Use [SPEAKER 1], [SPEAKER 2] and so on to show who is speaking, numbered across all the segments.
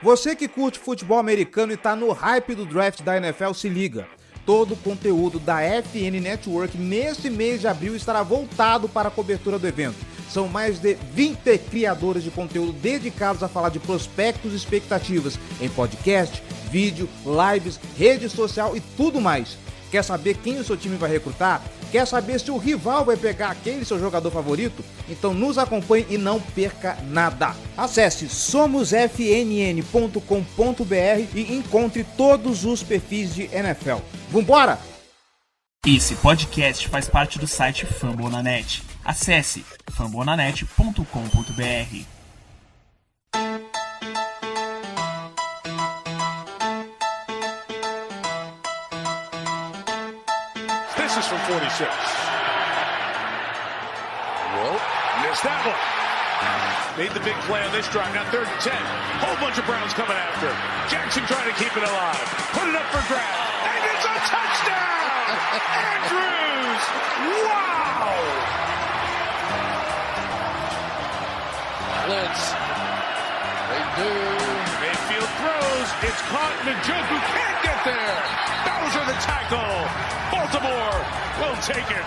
[SPEAKER 1] Você que curte futebol americano e tá no hype do draft da NFL, se liga. Todo o conteúdo da FN Network nesse mês de abril estará voltado para a cobertura do evento. São mais de 20 criadores de conteúdo dedicados a falar de prospectos e expectativas em podcast, vídeo, lives, rede social e tudo mais. Quer saber quem o seu time vai recrutar? Quer saber se o rival vai pegar aquele seu jogador favorito? Então nos acompanhe e não perca nada. Acesse somosfnn.com.br e encontre todos os perfis de NFL. Vambora!
[SPEAKER 2] Esse podcast faz parte do site Fambonanet. Acesse fambonanet.com.br.
[SPEAKER 3] This is from 46. Whoa, missed that one. Made the big play on this drive. Now 3rd and 10. Whole bunch of Browns coming after. Jackson trying to keep it alive. Put it up for grabs. And it's a touchdown! Andrews! Wow!
[SPEAKER 4] Blitz. They do.
[SPEAKER 3] Mayfield throws. It's caught. Njoku can't get there. Bowser the tackle. Baltimore will take it.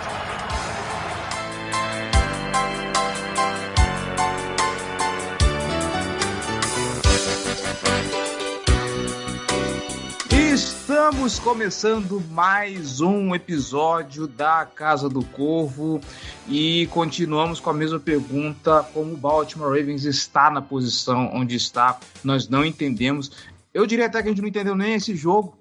[SPEAKER 1] Estamos começando mais um episódio da Casa do Corvo e continuamos com a mesma pergunta: como o Baltimore Ravens está na posição onde está? Nós não entendemos. Eu diria até que a gente não entendeu nem esse jogo.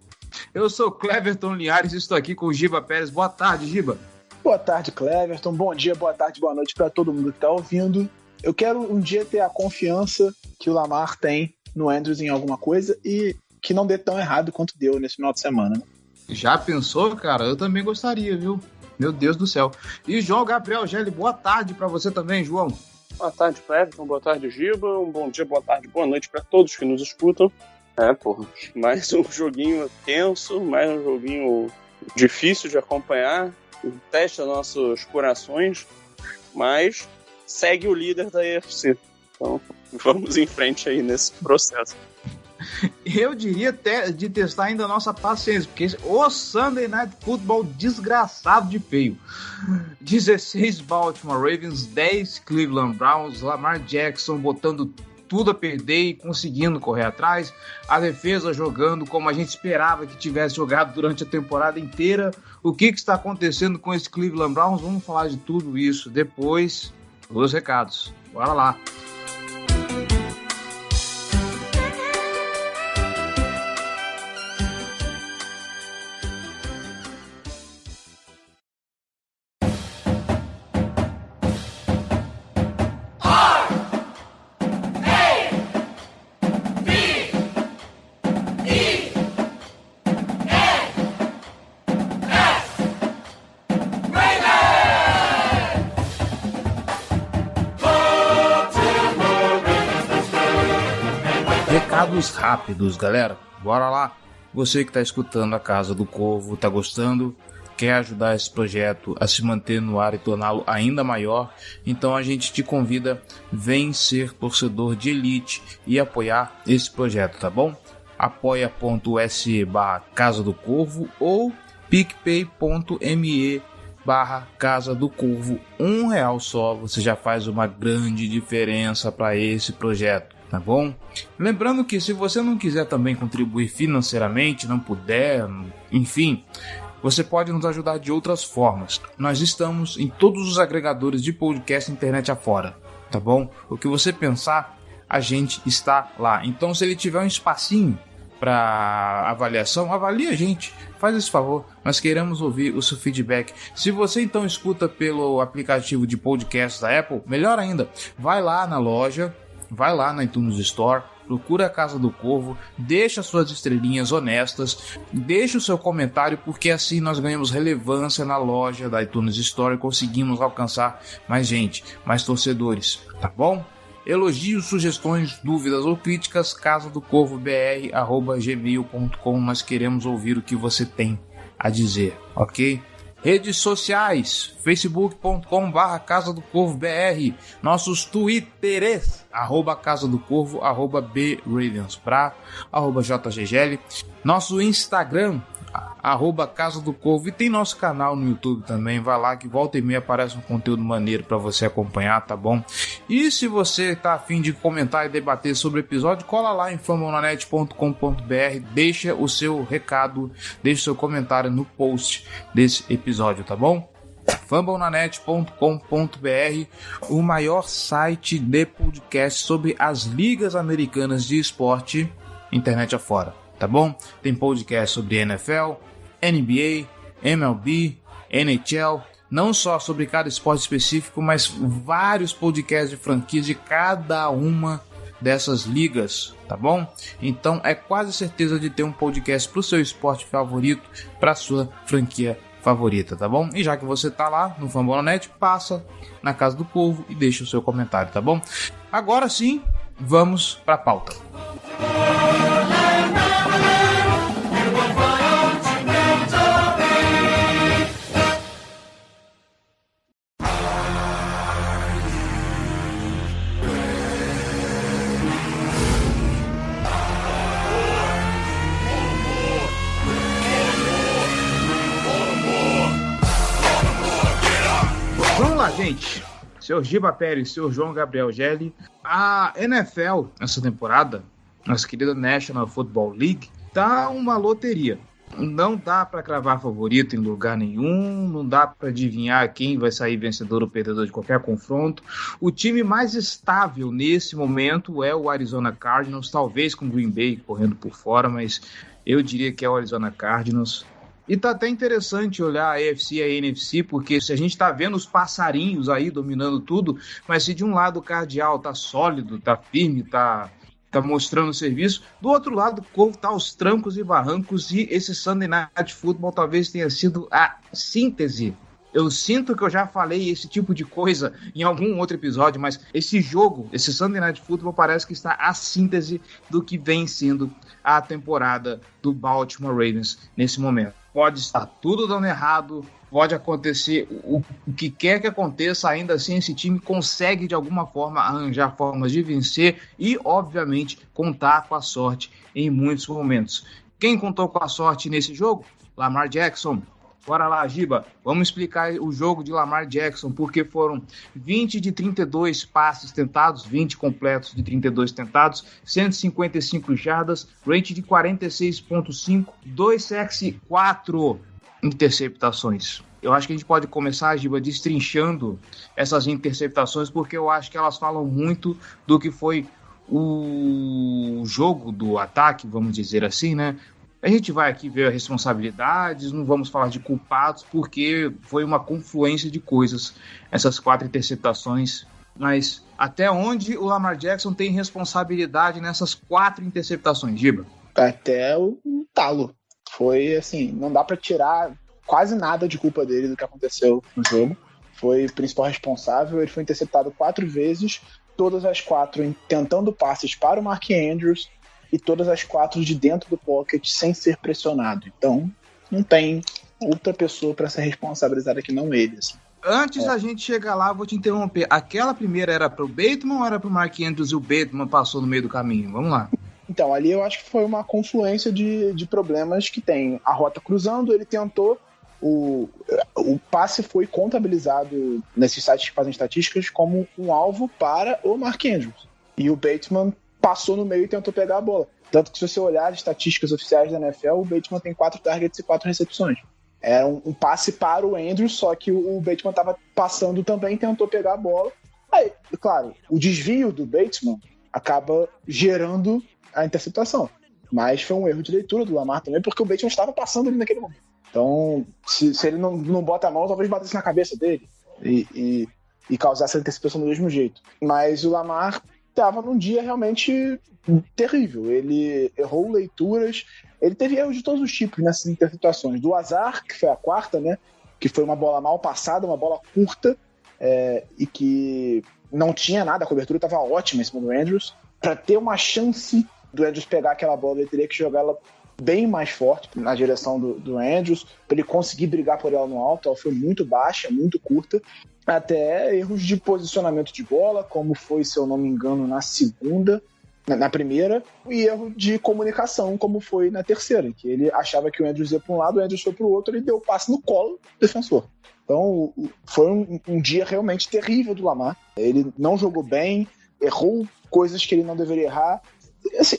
[SPEAKER 1] Eu sou Cleverton Linhares e estou aqui com o Giba Pérez. Boa tarde, Giba.
[SPEAKER 5] Boa tarde, Cleverton. Bom dia, boa tarde, boa noite para todo mundo que está ouvindo. Eu quero um dia ter a confiança que o Lamar tem no Andrews em alguma coisa e que não dê tão errado quanto deu nesse final de semana, né?
[SPEAKER 1] Já pensou, cara? Eu também gostaria, viu? Meu Deus do céu. E João Gabriel Gelli, boa tarde para você também, João.
[SPEAKER 6] Boa tarde, Cleverton. Boa tarde, Giba. Um bom dia, boa tarde, boa noite para todos que nos escutam. Mais um joguinho tenso, mais um joguinho difícil de acompanhar, testa nossos corações, mas segue o líder da AFC. Então, vamos em frente aí nesse processo.
[SPEAKER 1] Eu diria até de testar ainda a nossa paciência, porque o Sunday Night Football desgraçado de feio. 16 Baltimore Ravens, 10 Cleveland Browns, Lamar Jackson botando tudo a perder e conseguindo correr atrás, a defesa jogando como a gente esperava que tivesse jogado durante a temporada inteira. O que está acontecendo com esse Cleveland Browns? Vamos falar de tudo isso depois dos recados. Bora lá! Recados rápidos, galera. Bora lá. Você que está escutando a Casa do Corvo, está gostando, quer ajudar esse projeto a se manter no ar e torná-lo ainda maior, então a gente te convida, vem ser torcedor de elite e apoiar esse projeto, tá bom? apoia.se/Casa do Corvo ou picpay.me/Casa do Corvo. R$1 só, você já faz uma grande diferença para esse projeto, tá bom? Lembrando que se você não quiser também contribuir financeiramente, não puder, enfim, você pode nos ajudar de outras formas. Nós estamos em todos os agregadores de podcast internet afora, tá bom? O que você pensar, a gente está lá. Então, se ele tiver um espacinho para avaliação, avalie a gente, faz esse favor, nós queremos ouvir o seu feedback. Se você então escuta pelo aplicativo de podcast da Apple, melhor ainda, vai lá na loja, vai lá na iTunes Store, procura a Casa do Corvo, deixa suas estrelinhas honestas, deixa o seu comentário, porque assim nós ganhamos relevância na loja da iTunes Store e conseguimos alcançar mais gente, mais torcedores, tá bom? Elogios, sugestões, dúvidas ou críticas, casadocorvobr@gmail.com. Nós queremos ouvir o que você tem a dizer, ok? Redes sociais, facebook.com/Casa do Corvo BR, nossos twitters, @Casa do Corvo, @BRadiansPra, @JGGL, nosso Instagram, @Casa do Corvo, e tem nosso canal no YouTube também. Vai lá que volta e meia aparece um conteúdo maneiro para você acompanhar, tá bom? E se você tá a fim de comentar e debater sobre o episódio, cola lá em fambonanet.com.br, deixa o seu recado, deixa o seu comentário no post desse episódio, tá bom? fambonanet.com.br, o maior site de podcast sobre as ligas americanas de esporte internet afora, tá bom? Tem podcast sobre NFL, NBA, MLB, NHL, não só sobre cada esporte específico, mas vários podcasts de franquias de cada uma dessas ligas, tá bom? Então é quase certeza de ter um podcast pro seu esporte favorito, pra sua franquia favorita, tá bom? E já que você tá lá no Fambonanet, passa na Casa do Corvo e deixa o seu comentário, tá bom? Agora sim, vamos pra pauta. Vamos lá, gente. Senhor Giba Pérez, senhor João Gabriel Gelli. A NFL, essa temporada, nossa querida National Football League, tá uma loteria. Não dá para cravar favorito em lugar nenhum, não dá para adivinhar quem vai sair vencedor ou perdedor de qualquer confronto. O time mais estável nesse momento é o Arizona Cardinals, talvez com o Green Bay correndo por fora, mas eu diria que é o Arizona Cardinals. E tá até interessante olhar a AFC e a NFC, porque se a gente tá vendo os passarinhos aí dominando tudo, mas se de um lado o Cardeal tá sólido, tá firme, tá mostrando o serviço, do outro lado o Corvo tá aos trancos e barrancos, e esse Sunday Night Football talvez tenha sido a síntese. Eu sinto que eu já falei esse tipo de coisa em algum outro episódio, mas esse jogo, esse Sunday Night Football, parece que está a síntese do que vem sendo a temporada do Baltimore Ravens nesse momento. Pode estar tudo dando errado, pode acontecer o que quer que aconteça, ainda assim esse time consegue de alguma forma arranjar formas de vencer e, obviamente, contar com a sorte em muitos momentos. Quem contou com a sorte nesse jogo? Lamar Jackson. Bora lá, Giba, vamos explicar o jogo de Lamar Jackson, porque foram 20 de 32 passes tentados, 20 completos de 32 tentados, 155 jardas, rate de 46.5, 2 sacks e 4 interceptações. Eu acho que a gente pode começar, Giba, destrinchando essas interceptações, porque eu acho que elas falam muito do que foi o jogo do ataque, vamos dizer assim, né? A gente vai aqui ver responsabilidades, não vamos falar de culpados, porque foi uma confluência de coisas, essas 4 interceptações. Mas até onde o Lamar Jackson tem responsabilidade nessas 4 interceptações, Giba?
[SPEAKER 5] Até o talo. Foi assim, não dá pra tirar quase nada de culpa dele do que aconteceu no jogo. Foi o principal responsável, ele foi interceptado 4 vezes, todas as 4 tentando passes para o Mark Andrews, e todas as 4 de dentro do pocket sem ser pressionado. Então, não tem outra pessoa para ser responsabilizada que não ele. Assim.
[SPEAKER 1] Antes da gente chegar lá, eu vou te interromper. Aquela primeira era pro Bateman ou era pro Mark Andrews e o Bateman passou no meio do caminho? Vamos lá.
[SPEAKER 5] Então, ali eu acho que foi uma confluência de problemas que tem. A rota cruzando, ele tentou, o passe foi contabilizado nesses sites que fazem estatísticas como um alvo para o Mark Andrews. E o Bateman passou no meio e tentou pegar a bola. Tanto que se você olhar as estatísticas oficiais da NFL, o Bateman tem 4 targets e 4 recepções. Era um passe para o Andrews, só que o Bateman estava passando também, tentou pegar a bola. Aí, claro, o desvio do Bateman acaba gerando a interceptação. Mas foi um erro de leitura do Lamar também, porque o Bateman estava passando ali naquele momento. Então, se ele não bota a mão, talvez batesse na cabeça dele e causasse a interceptação do mesmo jeito. Mas o Lamar estava num dia realmente terrível. Ele errou leituras, ele teve erros de todos os tipos nessas interceptações. Do azar, que foi a 4ª, né? Que foi uma bola mal passada, uma bola curta, e que não tinha nada, a cobertura estava ótima em cima do Andrews. Para ter uma chance do Andrews pegar aquela bola, ele teria que jogar ela bem mais forte na direção do Andrews, para ele conseguir brigar por ela no alto. Ela foi muito baixa, muito curta, até erros de posicionamento de bola, como foi, se eu não me engano, na primeira, e erro de comunicação, como foi na terceira, que ele achava que o Andrews ia para um lado, o Andrews foi para o outro, ele deu o passe no colo do defensor. Então foi um dia realmente terrível do Lamar. Ele não jogou bem, errou coisas que ele não deveria errar. Assim,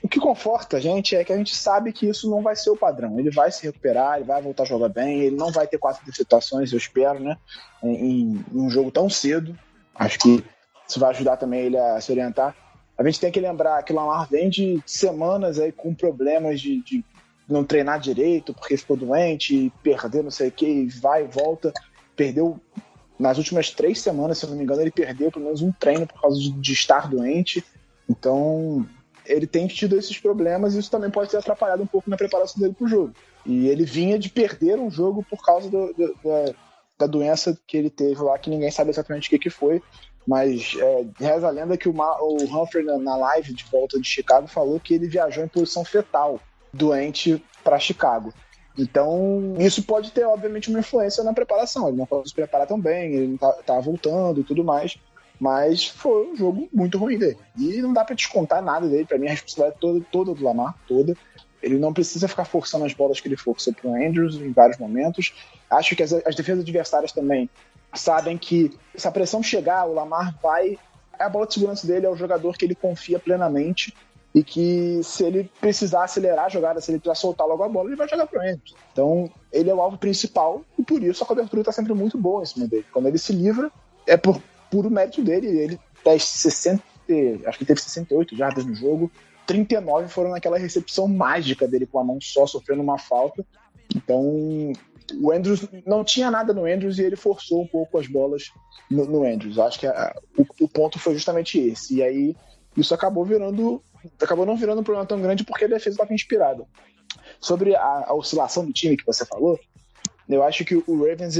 [SPEAKER 5] o que conforta a gente é que a gente sabe que isso não vai ser o padrão. Ele vai se recuperar, ele vai voltar a jogar bem, ele não vai ter 4 interceptações, eu espero, né, em um jogo tão cedo. Acho que isso vai ajudar também ele a se orientar. A gente tem que lembrar que o Lamar vem de semanas aí com problemas de não treinar direito, porque ficou doente, e perder não sei o que, e vai e volta. Perdeu, nas últimas 3 semanas, se eu não me engano, ele perdeu pelo menos um treino por causa de estar doente. Então, ele tem tido esses problemas, e isso também pode ter atrapalhado um pouco na preparação dele para o jogo. E ele vinha de perder um jogo por causa da doença que ele teve lá, que ninguém sabe exatamente o que foi. Mas reza a lenda que o Humphrey, na live de volta de Chicago, falou que ele viajou em posição fetal, doente, para Chicago. Então, isso pode ter, obviamente, uma influência na preparação. Ele não pode se preparar tão bem, ele não tá voltando e tudo mais. Mas foi um jogo muito ruim dele. E não dá para descontar nada dele. Para mim, a responsabilidade toda do Lamar, toda. Ele não precisa ficar forçando as bolas que ele forçou para o Andrews em vários momentos. Acho que as defesas adversárias também sabem que se a pressão chegar, o Lamar vai... A bola de segurança dele é o jogador que ele confia plenamente, e que se ele precisar acelerar a jogada, se ele precisar soltar logo a bola, ele vai jogar pro Andrews. Então, ele é o alvo principal, e por isso a cobertura está sempre muito boa em cima dele. Quando ele se livra, é por puro mérito dele. Ele acho que teve 68 jardas no jogo, 39 foram naquela recepção mágica dele com a mão só, sofrendo uma falta. Então, o Andrews não tinha nada no Andrews, e ele forçou um pouco as bolas no Andrews. Acho que o ponto foi justamente esse. E aí, isso acabou não virando um problema tão grande, porque a defesa estava inspirada. Sobre a oscilação do time que você falou, eu acho que o Ravens,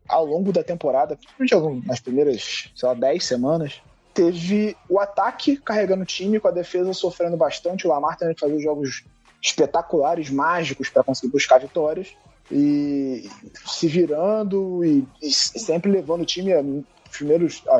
[SPEAKER 5] ao longo da temporada, principalmente nas primeiras, 10 semanas, teve o ataque carregando o time, com a defesa sofrendo bastante, o Lamar tendo que fazer jogos espetaculares, mágicos, para conseguir buscar vitórias, e se virando e sempre levando o time a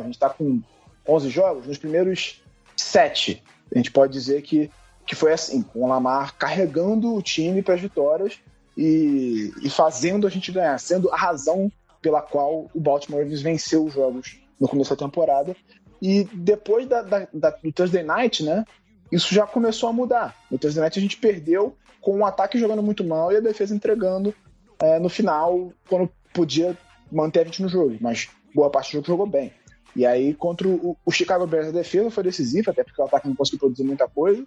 [SPEAKER 5] gente está com 11 jogos, nos primeiros 7, a gente pode dizer que foi assim, com o Lamar carregando o time para as vitórias e fazendo a gente ganhar, sendo a razão pela qual o Baltimore Ravens venceu os jogos no começo da temporada. E depois do Thursday Night, né, isso já começou a mudar. No Thursday Night a gente perdeu com o ataque jogando muito mal e a defesa entregando no final, quando podia manter a gente no jogo, mas boa parte do jogo jogou bem. E aí, contra o Chicago Bears, a defesa foi decisiva, até porque o ataque não conseguiu produzir muita coisa.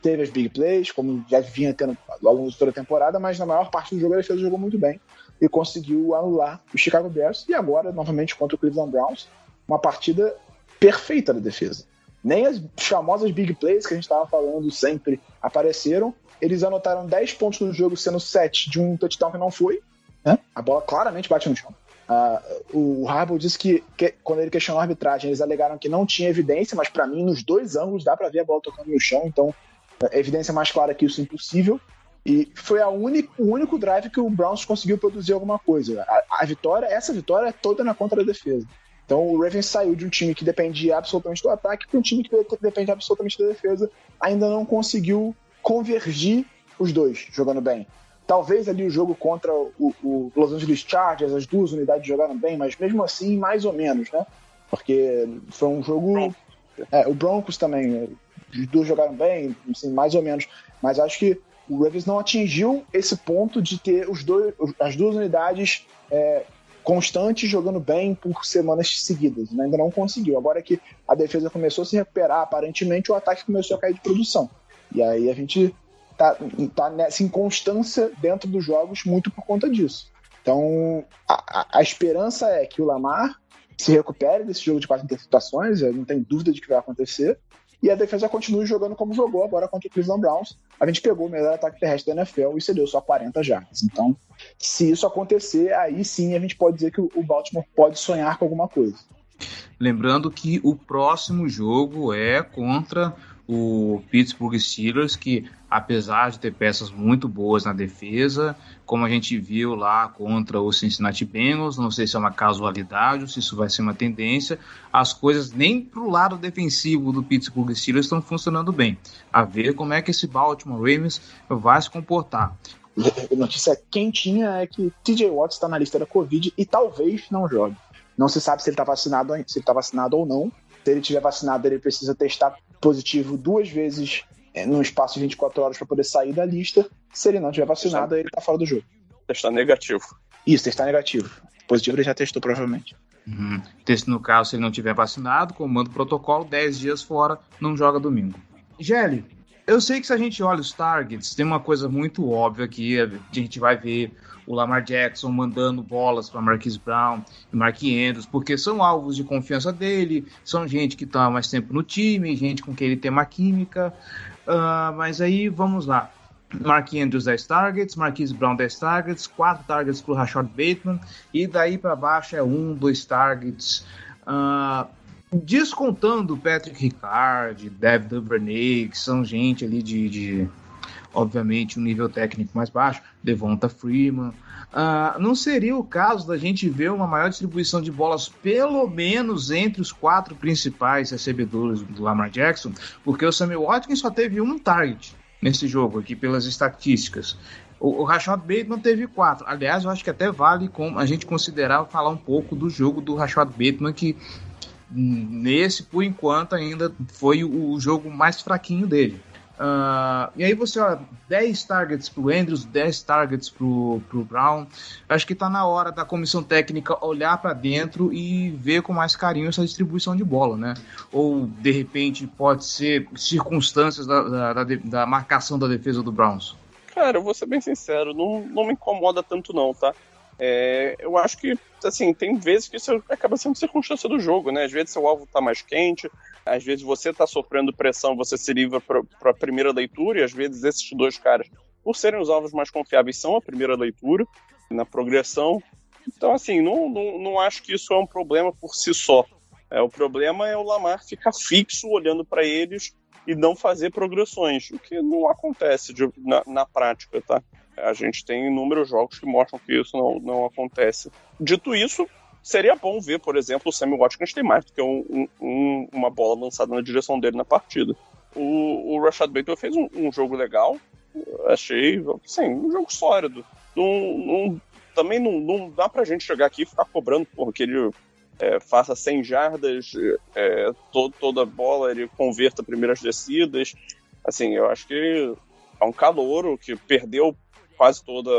[SPEAKER 5] Teve as big plays, como já vinha tendo ao longo de toda a temporada, mas na maior parte do jogo a defesa jogou muito bem e conseguiu anular o Chicago Bears. E agora, novamente, contra o Cleveland Browns, uma partida perfeita da defesa. Nem as famosas big plays que a gente estava falando sempre apareceram. Eles anotaram 10 pontos no jogo, sendo 7 de um touchdown que não foi, né? A bola claramente bate no chão. O Harbaugh disse que quando ele questionou a arbitragem, eles alegaram que não tinha evidência, mas para mim, nos 2 ângulos, dá para ver a bola tocando no chão. Então, a evidência mais clara que isso é impossível. E foi o único drive que o Browns conseguiu produzir alguma coisa. Essa vitória é toda na contra da defesa. Então, o Ravens saiu de um time que dependia absolutamente do ataque para um time que depende absolutamente da defesa. Ainda não conseguiu convergir os dois jogando bem. Talvez ali o jogo contra o Los Angeles Chargers, as 2 unidades jogaram bem, mas mesmo assim, mais ou menos, né? Porque foi um jogo... o Broncos também, os 2 jogaram bem, assim, mais ou menos. Mas acho que o Ravens não atingiu esse ponto de ter as 2 unidades constantes jogando bem por semanas seguidas, né? Ainda não conseguiu. Agora que a defesa começou a se recuperar, aparentemente o ataque começou a cair de produção. E aí a gente tá nessa inconstância dentro dos jogos muito por conta disso. Então, a esperança é que o Lamar se recupere desse jogo de 4 interceptações, eu não tenho dúvida de que vai acontecer, e a defesa continue jogando como jogou agora contra o Cleveland Browns. A gente pegou o melhor ataque terrestre da NFL e cedeu só 40 jardas. Então, se isso acontecer, aí sim a gente pode dizer que o Baltimore pode sonhar com alguma coisa.
[SPEAKER 1] Lembrando que o próximo jogo é contra o Pittsburgh Steelers, que apesar de ter peças muito boas na defesa, como a gente viu lá contra o Cincinnati Bengals, não sei se é uma casualidade ou se isso vai ser uma tendência, as coisas nem pro lado defensivo do Pittsburgh Steelers estão funcionando bem. A ver como é que esse Baltimore Ravens vai se comportar.
[SPEAKER 5] A notícia quentinha é que TJ Watt está na lista da Covid e talvez não jogue. Não se sabe se ele está vacinado ou não. Se ele estiver vacinado, ele precisa testar positivo 2 vezes no espaço de 24 horas para poder sair da lista. Se ele não estiver vacinado, aí ele está fora do jogo.
[SPEAKER 6] Testar negativo.
[SPEAKER 5] Isso, testar negativo. Positivo ele já testou, provavelmente.
[SPEAKER 1] No caso, se ele não estiver vacinado, comando o protocolo, 10 dias fora, não joga domingo. Gelli, eu sei que se a gente olha os targets, tem uma coisa muito óbvia que a gente vai ver o Lamar Jackson mandando bolas para Marquise Brown e Mark Andrews, porque são alvos de confiança dele, são gente que está há mais tempo no time, gente com quem ele tem uma química, mas aí vamos lá. Mark Andrews 10 targets, Marquise Brown 10 targets, 4 targets para o Rashad Bateman, e daí para baixo é 1, 2 targets. Descontando Patrick Ricard, Devin Duvernay, que são gente ali de obviamente, um nível técnico mais baixo, Devonta Freeman. Não seria o caso da gente ver uma maior distribuição de bolas, pelo menos entre os 4 principais recebedores do Lamar Jackson, porque o Sammy Watkins só teve 1 target nesse jogo aqui, pelas estatísticas. O Rashad Bateman teve 4. Aliás, eu acho que até vale a gente considerar falar um pouco do jogo do Rashad Bateman, que nesse, por enquanto, ainda foi o jogo mais fraquinho dele. E aí você olha, 10 targets pro Andrews, 10 targets pro Brown. Acho que tá na hora da comissão técnica olhar para dentro e ver com mais carinho essa distribuição de bola, né? Ou de repente pode ser circunstâncias da marcação da defesa do Browns.
[SPEAKER 6] Cara, eu vou ser bem sincero, não me incomoda tanto não, tá? Eu acho que, assim, tem vezes que isso acaba sendo circunstância do jogo, né? Às vezes seu alvo tá mais quente, às vezes você tá sofrendo pressão, você se livra pra primeira leitura, e às vezes esses 2 caras, por serem os alvos mais confiáveis, são a primeira leitura na progressão. Então, assim, não acho que isso é um problema por si só. O problema é o Lamar ficar fixo olhando para eles e não fazer progressões, o que não acontece na prática, tá? A gente tem inúmeros jogos que mostram que isso não acontece. Dito isso, seria bom ver, por exemplo, o Sammy Watkins ter mais do que uma bola lançada na direção dele na partida. O Rashad Bateman fez um jogo legal, achei, assim, um jogo sólido. Também não dá pra gente chegar aqui e ficar cobrando que ele faça 100 jardas, toda bola ele converta primeiras descidas. Assim, eu acho que é um calouro que perdeu quase todo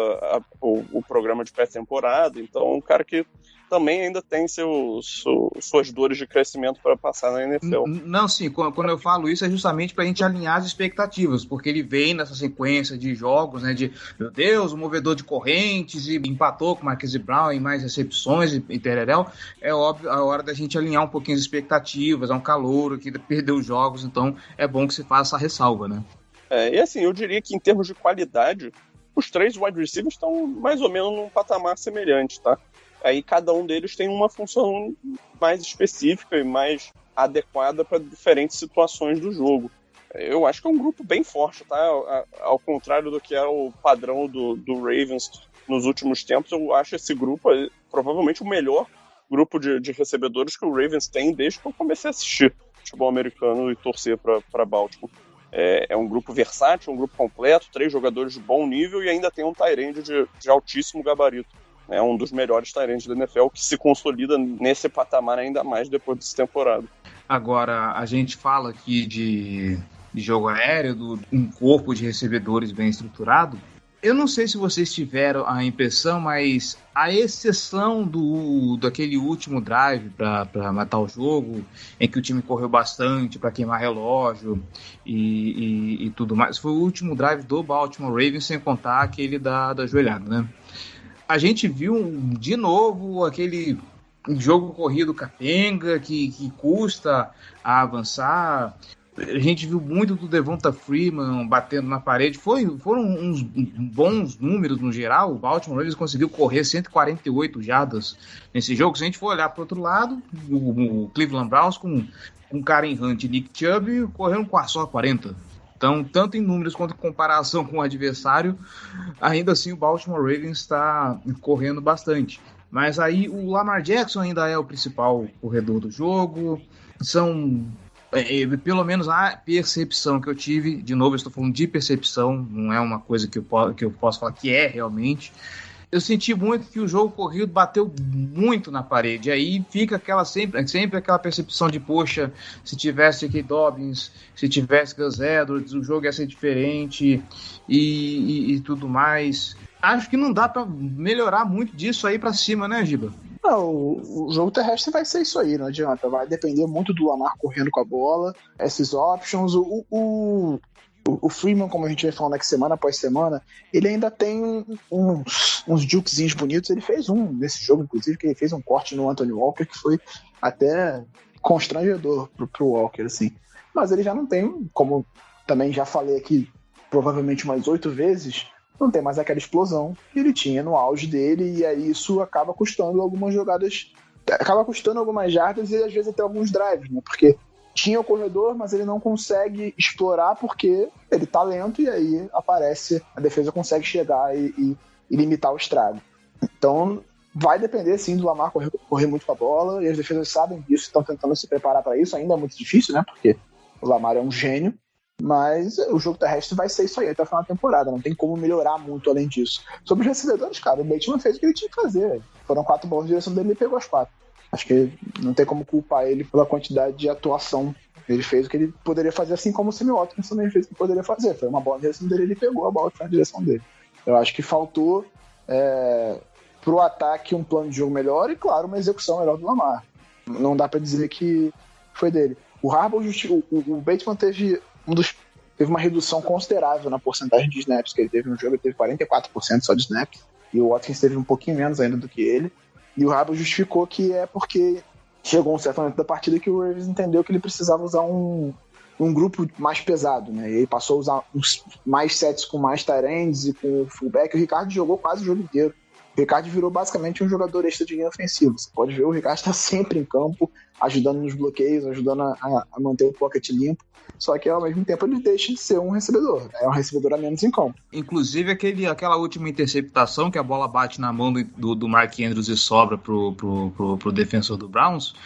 [SPEAKER 6] o programa de pré-temporada, então um cara que também ainda tem suas dores de crescimento para passar na NFL.
[SPEAKER 1] Não, sim, quando eu falo isso é justamente para a gente alinhar as expectativas, porque ele vem nessa sequência de jogos, né, de, meu Deus, o movedor de correntes, e empatou com o Marquise Brown em mais recepções e tereréu. É óbvio, a hora da gente alinhar um pouquinho as expectativas, é um calouro que perdeu os jogos, então é bom que se faça essa ressalva, né?
[SPEAKER 6] E assim, eu diria que em termos de qualidade, os 3 wide receivers estão mais ou menos num patamar semelhante, tá? Aí cada um deles tem uma função mais específica e mais adequada para diferentes situações do jogo. Eu acho que é um grupo bem forte, tá? Ao contrário do que é o padrão do Ravens nos últimos tempos, eu acho esse grupo provavelmente o melhor grupo de recebedores que o Ravens tem desde que eu comecei a assistir futebol americano e torcer para Baltimore. É um grupo versátil, um grupo completo, 3 jogadores de bom nível e ainda tem um tight end de altíssimo gabarito. É um dos melhores tight ends da NFL que se consolida nesse patamar ainda mais depois dessa temporada.
[SPEAKER 1] Agora, a gente fala aqui de jogo aéreo, um corpo de recebedores bem estruturado. Eu não sei se vocês tiveram a impressão, mas a exceção daquele último drive para matar o jogo, em que o time correu bastante para queimar relógio e tudo mais, foi o último drive do Baltimore Ravens, sem contar aquele da joelhada, né? A gente viu de novo aquele jogo corrido capenga que custa a avançar. A gente viu muito do Devonta Freeman batendo na parede. Foram uns bons números no geral. O Baltimore Ravens conseguiu correr 148 jardas nesse jogo. Se a gente for olhar para o outro lado, o Cleveland Browns com Karen Hunt e Nick Chubb correram só 40. Então, tanto em números quanto em comparação com o adversário, ainda assim o Baltimore Ravens está correndo bastante. Mas aí o Lamar Jackson ainda é o principal corredor do jogo. Pelo menos a percepção que eu tive, de novo eu estou falando de percepção, não é uma coisa que eu posso falar que é realmente. Eu senti muito que o jogo corrido bateu muito na parede. Aí fica sempre aquela percepção de, poxa, se tivesse J.K. Dobbins, se tivesse Gus Edwards, o jogo ia ser diferente e tudo mais. Acho que não dá para melhorar muito disso aí para cima, né, Giba?
[SPEAKER 5] Não, o jogo terrestre vai ser isso aí, não adianta. Vai depender muito do Lamar correndo com a bola, esses options. O Freeman, como a gente vai falando aqui semana após semana, ele ainda tem uns jukezinhos bonitos. Ele fez um nesse jogo, inclusive, que ele fez um corte no Anthony Walker que foi até constrangedor pro Walker, assim. Mas ele já não tem, como também já falei aqui provavelmente umas 8 vezes, não tem mais aquela explosão que ele tinha no auge dele, e aí isso acaba custando algumas jogadas, acaba custando algumas jardas e às vezes até alguns drives, né? Porque tinha o corredor, mas ele não consegue explorar porque ele tá lento e aí aparece, a defesa consegue chegar e limitar o estrago. Então vai depender sim do Lamar correr muito com a bola, e as defesas sabem disso, estão tentando se preparar para isso. Ainda é muito difícil, né? Porque o Lamar é um gênio. Mas o jogo terrestre vai ser isso aí até o final da temporada. Não tem como melhorar muito além disso. Sobre os recebedores, cara, o Bateman fez o que ele tinha que fazer. Foram 4 bolas de direção dele e ele pegou as 4. Acho que não tem como culpar ele pela quantidade de atuação. Ele fez o que ele poderia fazer, assim como o Sammy Watkins também fez o que poderia fazer. Foi uma bola de direção dele e ele pegou a bola que foi na direção dele. Eu acho que faltou pro ataque um plano de jogo melhor e, claro, uma execução melhor do Lamar. Não dá pra dizer que foi dele. O Harbaugh, o Bateman teve uma redução considerável na porcentagem de snaps que ele teve no jogo. Ele teve 44% só de snaps, e o Watkins teve um pouquinho menos ainda do que ele, e o Harbaugh justificou que é porque chegou um certo momento da partida que o Ravens entendeu que ele precisava usar um grupo mais pesado, né? E aí passou a usar mais sets com mais tight ends e com o fullback. O Ricardo jogou quase o jogo inteiro. O Ricardo virou basicamente um jogador extra de linha ofensiva. Você pode ver, o Ricardo está sempre em campo, ajudando nos bloqueios, ajudando a manter o pocket limpo. Só que ao mesmo tempo ele deixa de ser um recebedor. É um recebedor a menos em campo.
[SPEAKER 1] Inclusive aquela última interceptação que a bola bate na mão do Mark Andrews e sobra pro defensor do Browns.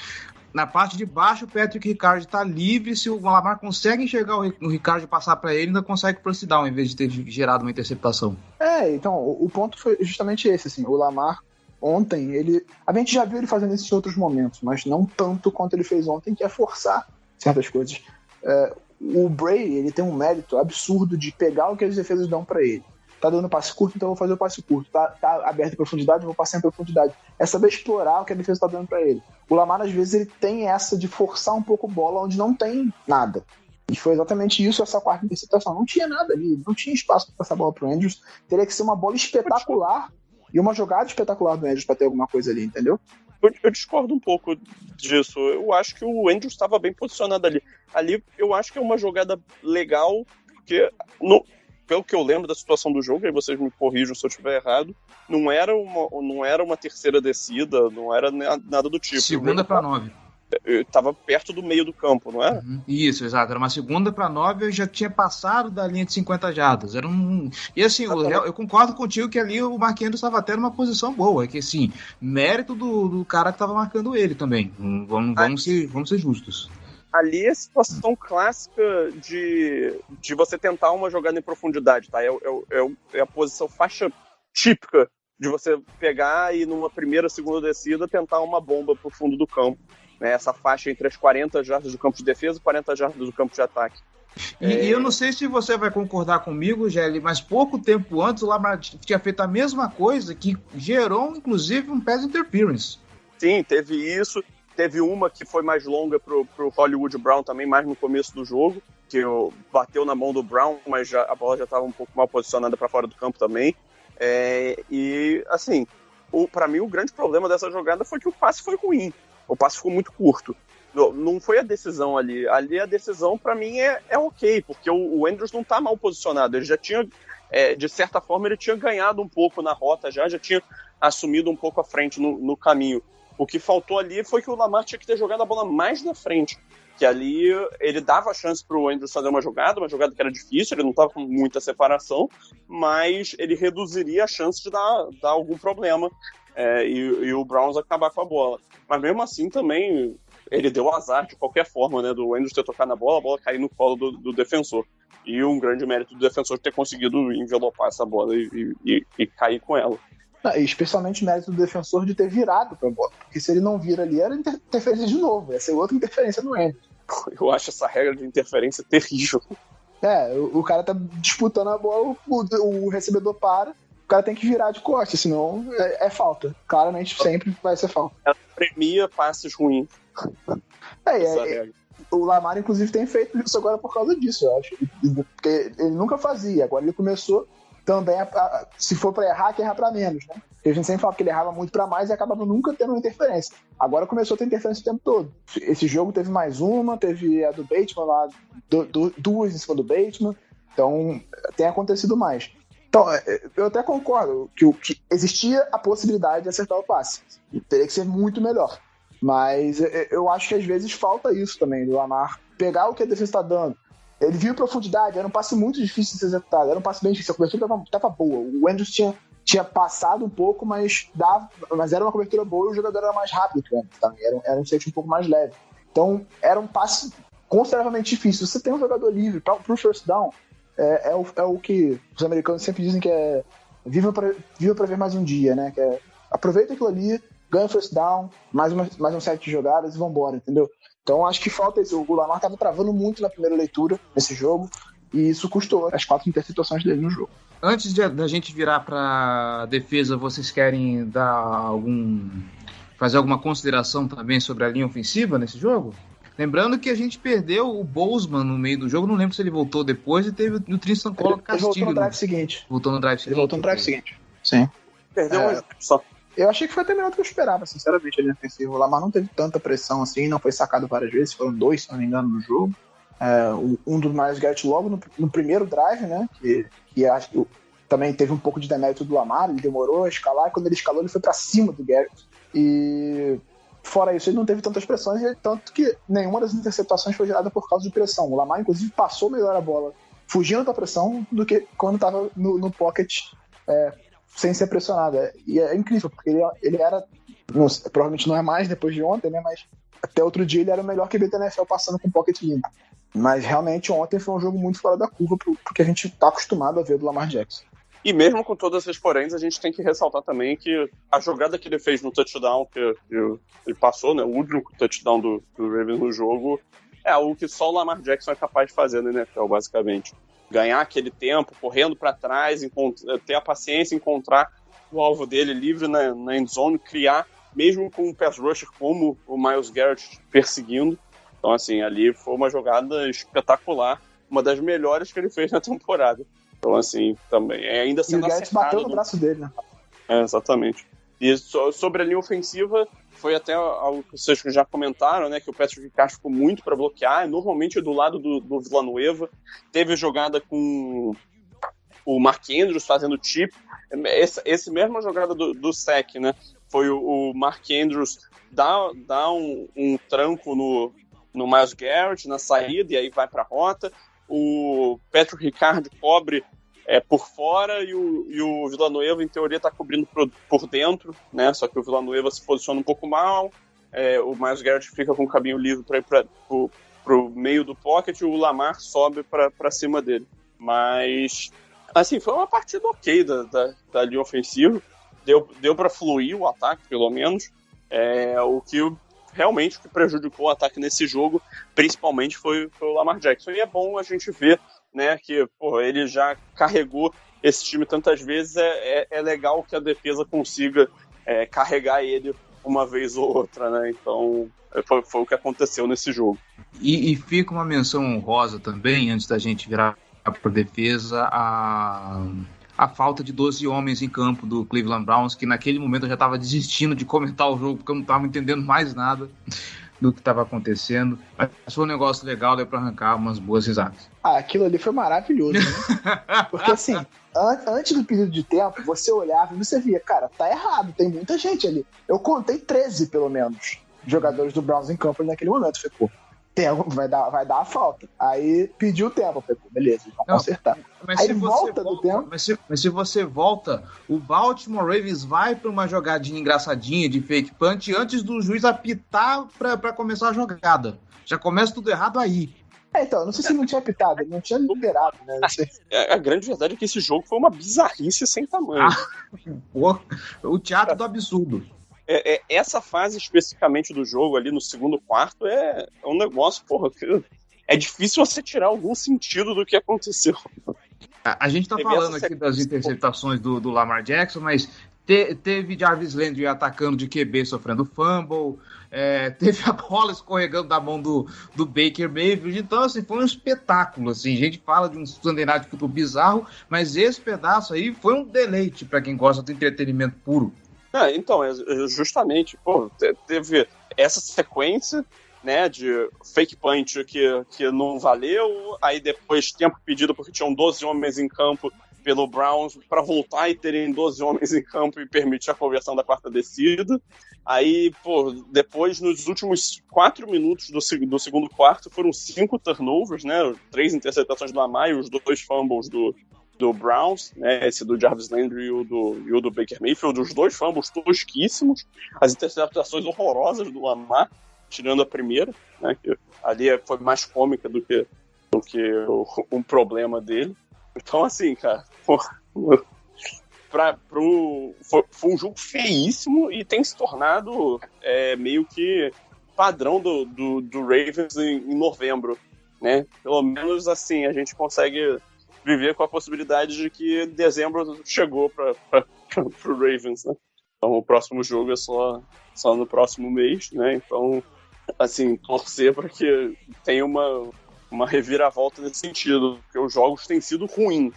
[SPEAKER 1] Na parte de baixo, o Patrick Ricard está livre. Se o Lamar consegue enxergar o Ricard passar para ele, ainda consegue pro down, em vez de ter gerado uma interceptação.
[SPEAKER 5] Então, o ponto foi justamente esse, assim. O Lamar, ontem, a gente já viu ele fazendo isso em outros momentos, mas não tanto quanto ele fez ontem, que é forçar certas coisas. O Bray, ele tem um mérito absurdo de pegar o que as defesas dão para ele. Tá dando passe curto, então eu vou fazer o passe curto. Tá aberto em profundidade, eu vou passar em profundidade. É saber explorar o que a defesa tá dando para ele. O Lamar, às vezes, ele tem essa de forçar um pouco bola onde não tem nada. E foi exatamente isso, essa quarta interceptação. Não tinha nada ali, não tinha espaço para passar a bola pro Andrews. Teria que ser uma bola espetacular e uma jogada espetacular do Andrews para ter alguma coisa ali, entendeu?
[SPEAKER 6] Eu discordo um pouco disso. Eu acho que o Andrews estava bem posicionado ali. Ali eu acho que é uma jogada legal, porque pelo que eu lembro da situação do jogo, aí vocês me corrijam se eu estiver errado, não era uma terceira descida, não era nada do tipo.
[SPEAKER 1] Segunda para 9.
[SPEAKER 6] Estava perto do meio do campo, não era?
[SPEAKER 1] Isso, exato. Era uma segunda para 9, eu já tinha passado da linha de 50 jardas. E assim, eu concordo contigo que ali o Mark Andrews estava até numa posição boa. Que assim, mérito do cara que estava marcando ele também. Vamos ser justos.
[SPEAKER 6] Ali é a situação clássica de você tentar uma jogada em profundidade, tá? É a posição faixa típica de você pegar e numa primeira, segunda descida tentar uma bomba pro fundo do campo. Né? Essa faixa entre as 40 jardas do campo de defesa e 40 jardas do campo de ataque.
[SPEAKER 1] E eu não sei se você vai concordar comigo, Gelli, mas pouco tempo antes o Lamar tinha feito a mesma coisa que gerou, inclusive, um pass interference.
[SPEAKER 6] Sim, teve isso. Teve uma que foi mais longa pro Hollywood Brown também, mais no começo do jogo, que bateu na mão do Brown, mas a bola já estava um pouco mal posicionada para fora do campo também. E, assim, para mim o grande problema dessa jogada foi que o passe foi ruim. O passe ficou muito curto. não foi a decisão ali. Ali a decisão, pra mim, é ok, porque o Andrews não tá mal posicionado. Ele já tinha, de certa forma, ele tinha ganhado um pouco na rota, já tinha assumido um pouco a frente no caminho. O que faltou ali foi que o Lamar tinha que ter jogado a bola mais na frente. Que ali ele dava a chance pro Andrews fazer uma jogada que era difícil, ele não tava com muita separação, mas ele reduziria a chance de dar algum problema e o Browns acabar com a bola. Mas mesmo assim também ele deu azar de qualquer forma, né, do Andrews ter tocado na bola, a bola cair no colo do defensor. E um grande mérito do defensor ter conseguido envelopar essa bola e cair com ela.
[SPEAKER 5] Especialmente o mérito do defensor de ter virado pra bola. Porque se ele não vira ali, era interferência de novo. Ia ser outra interferência no Andrews.
[SPEAKER 6] Eu acho essa regra de interferência terrível.
[SPEAKER 5] O cara tá disputando a bola, o recebedor para, o cara tem que virar de costas, senão é falta. Claramente sempre vai ser falta.
[SPEAKER 6] Ela premia passes ruins.
[SPEAKER 5] O Lamar, inclusive, tem feito isso agora por causa disso, eu acho. Porque ele nunca fazia, agora ele começou também, se for pra errar, que errar pra menos, né? Porque a gente sempre fala que ele errava muito pra mais e acabava nunca tendo uma interferência. Agora começou a ter interferência o tempo todo. Esse jogo teve mais uma, teve a do Bateman lá, duas em cima do Bateman, então tem acontecido mais. Então, eu até concordo que existia a possibilidade de acertar o passe. Teria que ser muito melhor. Mas eu acho que às vezes falta isso também, do Lamar pegar o que a defesa está dando. Ele viu profundidade, era um passe muito difícil de ser executado, era um passe bem difícil, a cobertura estava boa. O Andrews tinha passado um pouco, mas era uma cobertura boa e o jogador era mais rápido que o Andrews também, era um safety um pouco mais leve. Então, era um passe consideravelmente difícil. Você tem um jogador livre para o first down, é o que os americanos sempre dizem que é viva para ver mais um dia, né? Que aproveita aquilo ali, ganha o first down, mais um set de jogadas e vambora, entendeu? Então acho que falta isso. O Lamar estava travando muito na primeira leitura nesse jogo e isso custou as 4 interceptações dele no jogo.
[SPEAKER 1] Antes da gente virar para defesa, vocês querem fazer alguma consideração também sobre a linha ofensiva nesse jogo? Lembrando que a gente perdeu o Bozeman no meio do jogo, não lembro se ele voltou depois e teve o Tristan Collar castigo.
[SPEAKER 5] Ele voltou no drive seguinte.
[SPEAKER 1] Ele voltou no drive seguinte.
[SPEAKER 5] Sim.
[SPEAKER 6] Perdeu só.
[SPEAKER 5] Eu achei que foi até melhor do que eu esperava, sinceramente, a linha ofensiva. O Lamar não teve tanta pressão assim, não foi sacado várias vezes, foram 2, se não me engano, no jogo. Um do Myles Garrett logo no primeiro drive, né, que acho que também teve um pouco de demérito do Lamar, ele demorou a escalar, e quando ele escalou, ele foi pra cima do Garrett. E fora isso, ele não teve tantas pressões, tanto que nenhuma das interceptações foi gerada por causa de pressão. O Lamar, inclusive, passou melhor a bola fugindo da pressão do que quando estava no pocket sem ser pressionado. E é incrível, porque ele era, provavelmente não é mais depois de ontem, né? Mas até outro dia ele era o melhor QB da NFL passando com pocket limpo. Mas realmente ontem foi um jogo muito fora da curva porque a gente está acostumado a ver do Lamar Jackson.
[SPEAKER 6] E mesmo com todas essas poréns, a gente tem que ressaltar também que a jogada que ele fez no touchdown, que ele passou, né, o único touchdown do Ravens no jogo, é algo que só o Lamar Jackson é capaz de fazer na NFL, basicamente. Ganhar aquele tempo, correndo para trás, ter a paciência, encontrar o alvo dele livre na endzone, criar, mesmo com um pass rusher como o Myles Garrett perseguindo. Então, assim, ali foi uma jogada espetacular, uma das melhores que ele fez na temporada. Então, assim, também, ainda sendo acertado. E o Garrett bateu
[SPEAKER 5] no braço dele, né?
[SPEAKER 6] Exatamente. E sobre a linha ofensiva, foi até algo que vocês já comentaram, né, que o Patrick Ricard ficou muito para bloquear, normalmente do lado do Villanueva. Teve jogada com o Mark Andrews fazendo chip. Esse mesma jogada do sec, né, foi o Mark Andrews dar um tranco no Myles Garrett na saída, e aí vai para a rota. O Patrick Ricard cobre por fora e o Villanueva, em teoria, está cobrindo por dentro, né? Só que o Villanueva se posiciona um pouco mal, o Myles Garrett fica com o caminho livre para ir para o meio do pocket e o Lamar sobe para cima dele. Mas, assim, foi uma partida ok da linha ofensiva, deu para fluir o ataque, pelo menos, o que realmente prejudicou o ataque nesse jogo, principalmente foi o Lamar Jackson. E é bom a gente ver, né, que ele já carregou esse time tantas vezes, é legal que a defesa consiga carregar ele uma vez ou outra, né? Então foi o que aconteceu nesse jogo.
[SPEAKER 1] E fica uma menção honrosa também, antes da gente virar para a defesa, a falta de 12 homens em campo do Cleveland Browns, que naquele momento eu já estava desistindo de comentar o jogo, porque eu não estava entendendo mais nada. do que estava acontecendo, mas foi um negócio legal, deu para arrancar umas boas risadas.
[SPEAKER 5] Aquilo ali foi maravilhoso, né? Porque assim, antes do período de tempo, você olhava e você via, cara, tá errado, tem muita gente ali. Eu contei 13, pelo menos, jogadores do Browns em campo naquele momento. Falei, pô, vai dar a falta. Aí pediu o tempo, falei, pô, beleza, vamos consertar.
[SPEAKER 1] Mas
[SPEAKER 5] aí volta do tempo.
[SPEAKER 1] Mas se você volta, o Baltimore Ravens vai para uma jogadinha engraçadinha de fake punch antes do juiz apitar para começar a jogada. Já começa tudo errado aí.
[SPEAKER 5] Então, não sei se não tinha apitado, ele não tinha liberado, né?
[SPEAKER 6] A grande verdade é que esse jogo foi uma bizarrice sem tamanho.
[SPEAKER 1] O teatro do absurdo.
[SPEAKER 6] Essa fase especificamente do jogo ali no segundo quarto é um negócio, porra, que é difícil você tirar algum sentido do que aconteceu.
[SPEAKER 1] A gente tá falando aqui das interceptações do Lamar Jackson, mas teve Jarvis Landry atacando de QB sofrendo fumble, teve a bola escorregando da mão do Baker Mayfield. Então, assim, foi um espetáculo. Assim, a gente fala de um Sunday Night Football bizarro, mas esse pedaço aí foi um deleite para quem gosta do entretenimento puro.
[SPEAKER 6] Então, justamente, pô, teve essa sequência, né, de fake punch que não valeu, aí depois tempo pedido porque tinham 12 homens em campo pelo Browns para voltar e terem 12 homens em campo e permitir a conversão da quarta descida. Aí, pô, depois, nos últimos 4 minutos do segundo quarto, foram 5 turnovers, né, 3 interceptações do Lamar e os 2 fumbles do Browns, né, esse do Jarvis Landry e o do Baker Mayfield, os 2 fumbles tosquíssimos, as interceptações horrorosas do Lamar, tirando a primeira, né, que ali foi mais cômica do que um problema dele. Então, assim, cara, foi um jogo feíssimo e tem se tornado meio que padrão do Ravens em novembro, né? Pelo menos, assim, a gente consegue viver com a possibilidade de que dezembro chegou para o Ravens, né? Então o próximo jogo é só no próximo mês, né? Então, assim, torcer para que tenha uma reviravolta nesse sentido, porque os jogos têm sido ruins.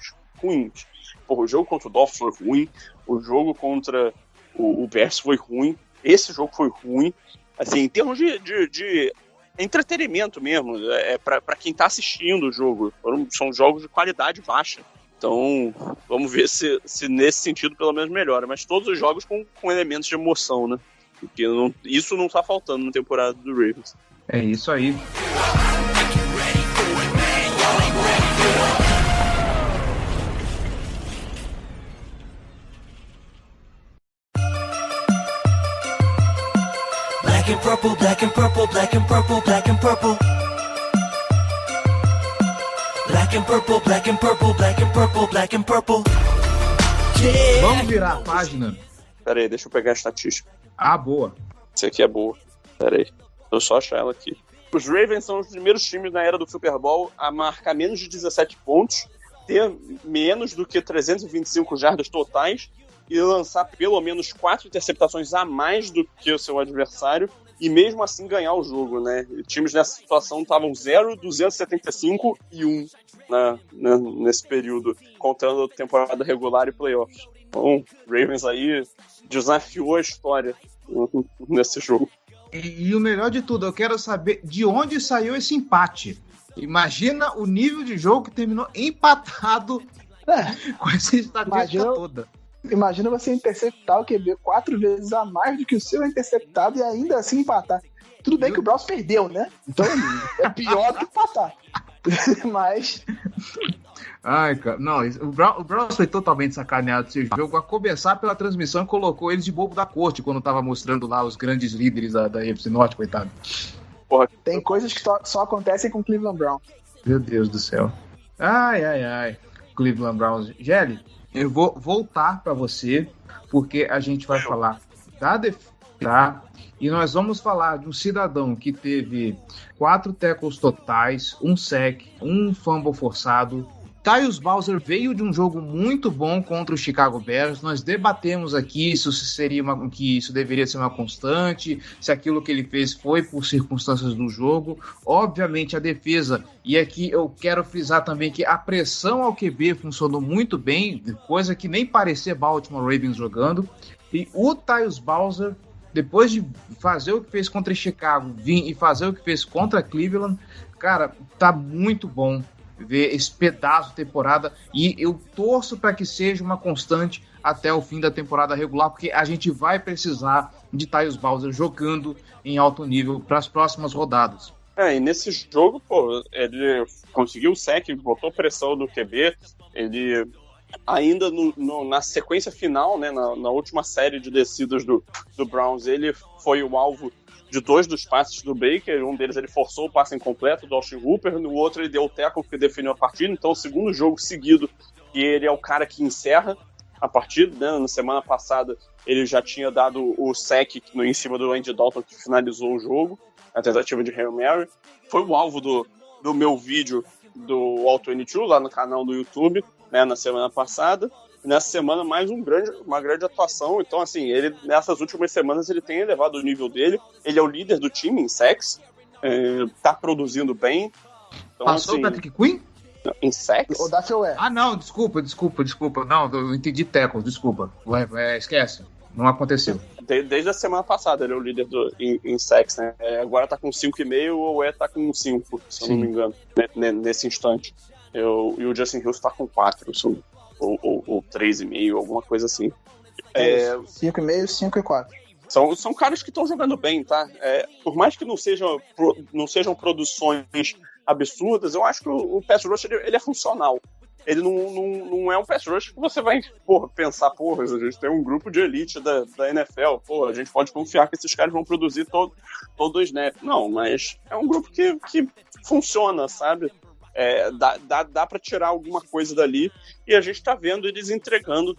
[SPEAKER 6] Pô, o jogo contra o Dolphins foi ruim, o jogo contra o Bears foi ruim, esse jogo foi ruim. Assim, em termos de entretenimento mesmo, para quem tá assistindo o jogo, são jogos de qualidade baixa. Então, vamos ver se nesse sentido pelo menos melhora. Mas todos os jogos com elementos de emoção, né? Porque isso não tá faltando na temporada do Ravens.
[SPEAKER 1] É isso aí.
[SPEAKER 7] Black and purple, black and purple, black and purple, black and purple. Black and purple, black and purple, black and purple, black and purple. Yeah.
[SPEAKER 1] Vamos virar a página.
[SPEAKER 6] Pera aí, deixa eu pegar a estatística.
[SPEAKER 1] Boa.
[SPEAKER 6] Essa aqui é boa. Pera aí, deixa eu só achar ela aqui. Os Ravens são os primeiros times na era do Super Bowl a marcar menos de 17 pontos, ter menos do que 325 jardas totais e lançar pelo menos 4 interceptações a mais do que o seu adversário e mesmo assim ganhar o jogo, né? E times nessa situação estavam 0, 275 e 1 nesse período, contando temporada regular e playoffs. Então, Ravens aí desafiou a história nesse jogo.
[SPEAKER 1] E o melhor de tudo, eu quero saber de onde saiu esse empate. Imagina o nível de jogo que terminou empatado com essa estatística toda.
[SPEAKER 5] Imagina você interceptar o QB 4 vezes a mais do que o seu interceptado e ainda assim empatar. Tudo bem que o Browns perdeu, né? Então é pior do que empatar. Mas...
[SPEAKER 1] Ai, cara, não, o Browns foi totalmente sacaneado desse jogo, a começar pela transmissão, colocou eles de bobo da corte quando tava mostrando lá os grandes líderes da AFC Norte, coitado.
[SPEAKER 6] Porra.
[SPEAKER 5] Tem coisas que só acontecem com o Cleveland Browns.
[SPEAKER 1] Meu Deus do céu. Ai, Cleveland Browns. Gelli, eu vou voltar pra você, porque a gente vai falar da defesa, tá? E nós vamos falar de um cidadão que teve 4 tackles totais, 1 sack, 1 fumble forçado. Tyus Bowser veio de um jogo muito bom contra o Chicago Bears. Nós debatemos aqui que isso deveria ser uma constante, se aquilo que ele fez foi por circunstâncias do jogo. Obviamente a defesa, e aqui eu quero frisar também que a pressão ao QB funcionou muito bem, coisa que nem parecia Baltimore Ravens jogando. E o Tyus Bowser depois de fazer o que fez contra Chicago, vir e fazer o que fez contra Cleveland, cara, tá muito bom ver esse pedaço de temporada, e eu torço para que seja uma constante até o fim da temporada regular, porque a gente vai precisar de Tyus Bowser jogando em alto nível para as próximas rodadas.
[SPEAKER 6] E nesse jogo, pô, ele conseguiu o sec, botou pressão no QB, ele ainda na sequência final, né, na última série de descidas do Browns, ele foi o alvo de 2 dos passes do Baker. Um deles ele forçou o passe incompleto do Austin Hooper, no outro ele deu o tackle que definiu a partida. Então, o segundo jogo seguido, e ele é o cara que encerra a partida, né? Na semana passada ele já tinha dado o sec em cima do Andy Dalton, que finalizou o jogo, a tentativa de Hail Mary. Foi o alvo do meu vídeo do All-22 lá no canal do YouTube, né, na semana passada. Nessa semana, mais uma grande atuação. Então, assim, ele nessas últimas semanas ele tem elevado o nível dele. Ele é o líder do time em sacks, tá produzindo bem. Então,
[SPEAKER 1] passou
[SPEAKER 6] assim,
[SPEAKER 1] o Patrick Queen?
[SPEAKER 6] Em sacks?
[SPEAKER 5] O da Feué.
[SPEAKER 1] Ah, não, desculpa. Não, eu entendi tackle, desculpa. Esquece, não aconteceu.
[SPEAKER 6] Desde a semana passada ele é o líder em sacks, né? Agora tá com 5,5, o Ué tá com 5, se eu não me engano, nesse instante. E o Justin Hills tá com 4, ou 3,5, alguma coisa assim.
[SPEAKER 5] 5,5, 5 e 4.
[SPEAKER 6] São caras que estão jogando bem, tá? Por mais que não sejam produções absurdas, eu acho que o pass rush ele é funcional. Ele não é um pass rush que você vai pensar, a gente tem um grupo de elite da NFL, a gente pode confiar que esses caras vão produzir todo o snap. Não, mas é um grupo que funciona, sabe? Dá pra tirar alguma coisa dali, e a gente tá vendo eles entregando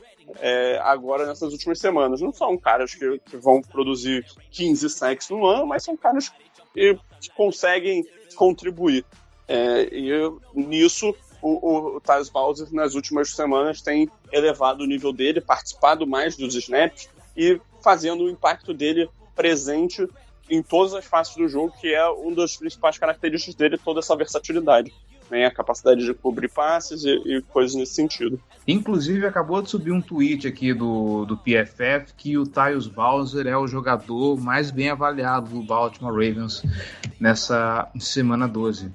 [SPEAKER 6] agora nessas últimas semanas. Não são caras que vão produzir 15 sacks no ano, mas são caras que conseguem contribuir. E nisso o Tyus Bowser nas últimas semanas tem elevado o nível dele, participado mais dos snaps e fazendo o impacto dele presente em todas as faces do jogo, que é uma das principais características dele, toda essa versatilidade, né? A capacidade de cobrir passes e coisas nesse sentido.
[SPEAKER 1] Inclusive, acabou de subir um tweet aqui do PFF que o Tyus Bowser é o jogador mais bem avaliado do Baltimore Ravens nessa semana 12.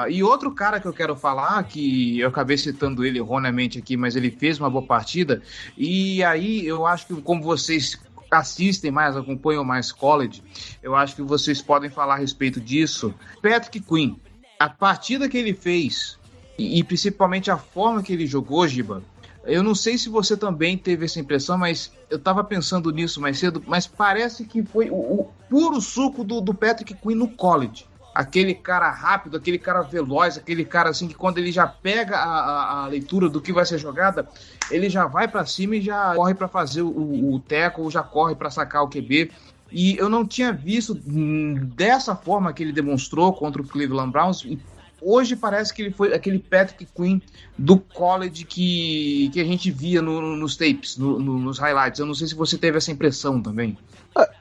[SPEAKER 1] E outro cara que eu quero falar, que eu acabei citando ele erroneamente aqui, mas ele fez uma boa partida, e aí eu acho que, como vocês assistem mais, acompanham mais college, eu acho que vocês podem falar a respeito disso. Patrick Queen, a partida que ele fez, e principalmente a forma que ele jogou, Giba, eu não sei se você também teve essa impressão, mas eu tava pensando nisso mais cedo, mas parece que foi o puro suco do Patrick Queen no college. Aquele cara rápido, aquele cara veloz, aquele cara assim que quando ele já pega a leitura do que vai ser jogada, ele já vai pra cima e já corre pra fazer o tackle, já corre pra sacar o QB. E eu não tinha visto dessa forma que ele demonstrou contra o Cleveland Browns. E hoje parece que ele foi aquele Patrick Queen do college que a gente via nos tapes, nos highlights. Eu não sei se você teve essa impressão também.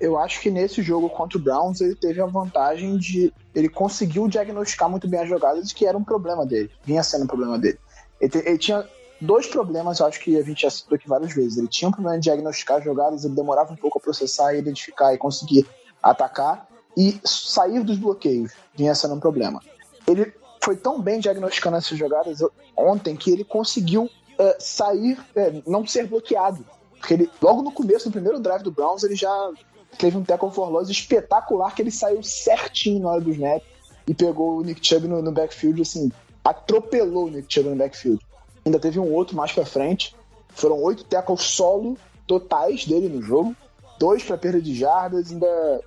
[SPEAKER 5] Eu acho que nesse jogo contra o Browns ele teve a vantagem de... Ele conseguiu diagnosticar muito bem as jogadas, que era um problema dele. Vinha sendo um problema dele. Ele tinha 2 problemas, eu acho que a gente já citou aqui várias vezes. Ele tinha um problema de diagnosticar as jogadas, ele demorava um pouco a processar, identificar e conseguir atacar. E sair dos bloqueios vinha sendo um problema. Ele foi tão bem diagnosticando essas jogadas ontem que ele conseguiu sair, não ser bloqueado. Porque ele, logo no começo, no primeiro drive do Browns, ele já teve um tackle for loss espetacular, que ele saiu certinho na hora do snap e pegou o Nick Chubb no backfield, assim, atropelou o Nick Chubb no backfield. Ainda teve um outro mais pra frente. Foram 8 tackles solo totais dele no jogo, 2 para perda de jardas, ainda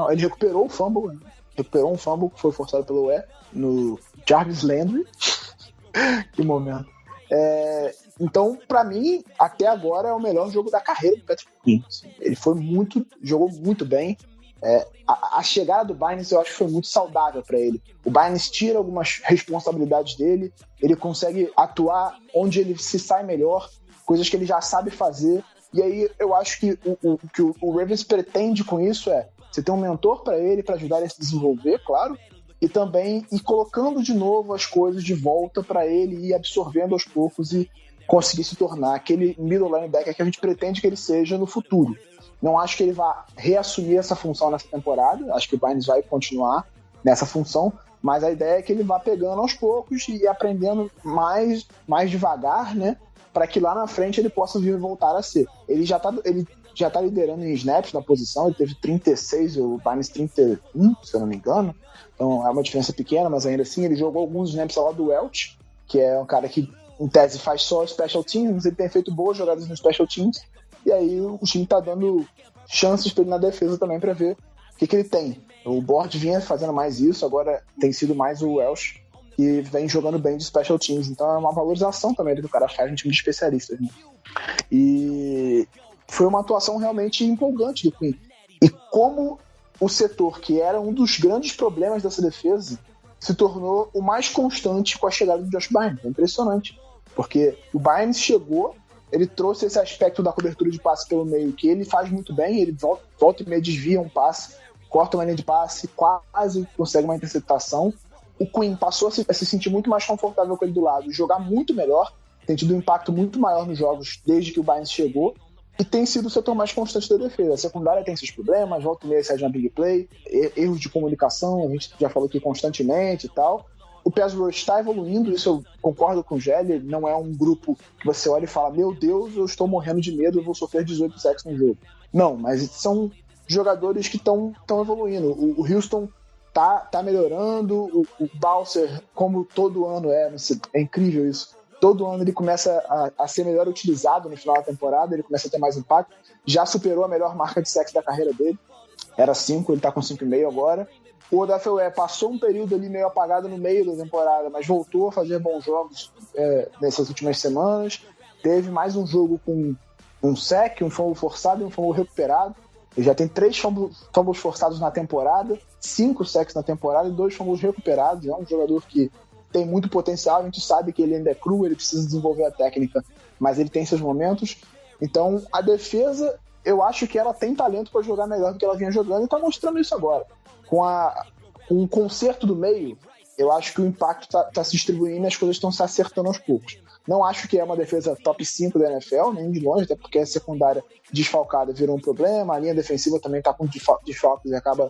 [SPEAKER 5] ele recuperou o fumble, né? Recuperou um fumble que foi forçado pelo Ué no Jarvis Landry. Que momento. Então, pra mim, até agora é o melhor jogo da carreira do Patrick Queen. Ele jogou muito bem. A chegada do Bynes eu acho que foi muito saudável pra ele. O Bynes tira algumas responsabilidades dele, ele consegue atuar onde ele se sai melhor, coisas que ele já sabe fazer. E aí eu acho que o que o Ravens pretende com isso você ter um mentor pra ele, pra ajudar ele a se desenvolver, claro, e também ir colocando de novo as coisas de volta pra ele, ir absorvendo aos poucos e conseguir se tornar aquele middle linebacker que a gente pretende que ele seja no futuro. Não acho que ele vá reassumir essa função nessa temporada. Acho que o Bynes vai continuar nessa função, mas a ideia é que ele vá pegando aos poucos e aprendendo mais devagar, né? Para que lá na frente ele possa vir voltar a ser. Ele já tá liderando em snaps na posição, ele teve 36, o Bynes 31, se eu não me engano. Então é uma diferença pequena, mas ainda assim ele jogou alguns snaps ao lado do Welch, que é um cara que em tese faz só special teams, mas ele tem feito boas jogadas no special teams, e aí o time tá dando chances para ele na defesa também para ver o que ele tem. O Board vinha fazendo mais isso, agora tem sido mais o Welch, que vem jogando bem de special teams, então é uma valorização também do que o cara faz no time de especialistas, né? E foi uma atuação realmente empolgante do Quinn. E como o setor, que era um dos grandes problemas dessa defesa, se tornou o mais constante com a chegada do Josh Bynes. É impressionante, porque o Bynes chegou, ele trouxe esse aspecto da cobertura de passe pelo meio, que ele faz muito bem, ele volta e meia desvia um passe, corta uma linha de passe, quase consegue uma interceptação. O Quinn passou a se sentir muito mais confortável com ele do lado, jogar muito melhor, tem tido um impacto muito maior nos jogos desde que o Bynes chegou, e tem sido o setor mais constante da defesa. A secundária tem seus problemas, volta e meia sai de uma big play, erros de comunicação, a gente já falou aqui constantemente e tal. O pass rush está evoluindo, isso eu concordo com o Gelli, não é um grupo que você olha e fala, meu Deus, eu estou morrendo de medo, eu vou sofrer 18 sacks no jogo. Não, mas são jogadores que estão evoluindo. O Houston tá melhorando, o Bouncer, como todo ano é incrível isso. Todo ano ele começa a ser melhor utilizado no final da temporada, ele começa a ter mais impacto. Já superou a melhor marca de sacks da carreira dele. Era 5, ele tá com 5,5 agora. O Odafe passou um período ali meio apagado no meio da temporada, mas voltou a fazer bons jogos nessas últimas semanas. Teve mais um jogo com um sack, um fumble forçado e um fumble recuperado. Ele já tem 3 fumbles forçados na temporada, 5 sacks na temporada e 2 fumbles recuperados. É um jogador que tem muito potencial, a gente sabe que ele ainda é cru, ele precisa desenvolver a técnica, mas ele tem seus momentos. Então, a defesa, eu acho que ela tem talento para jogar melhor do que ela vinha jogando e está mostrando isso agora. Com o conserto do meio, eu acho que o impacto está se distribuindo e as coisas estão se acertando aos poucos. Não acho que é uma defesa top 5 da NFL, nem de longe, até porque a secundária desfalcada virou um problema, a linha defensiva também está com desfalques e acaba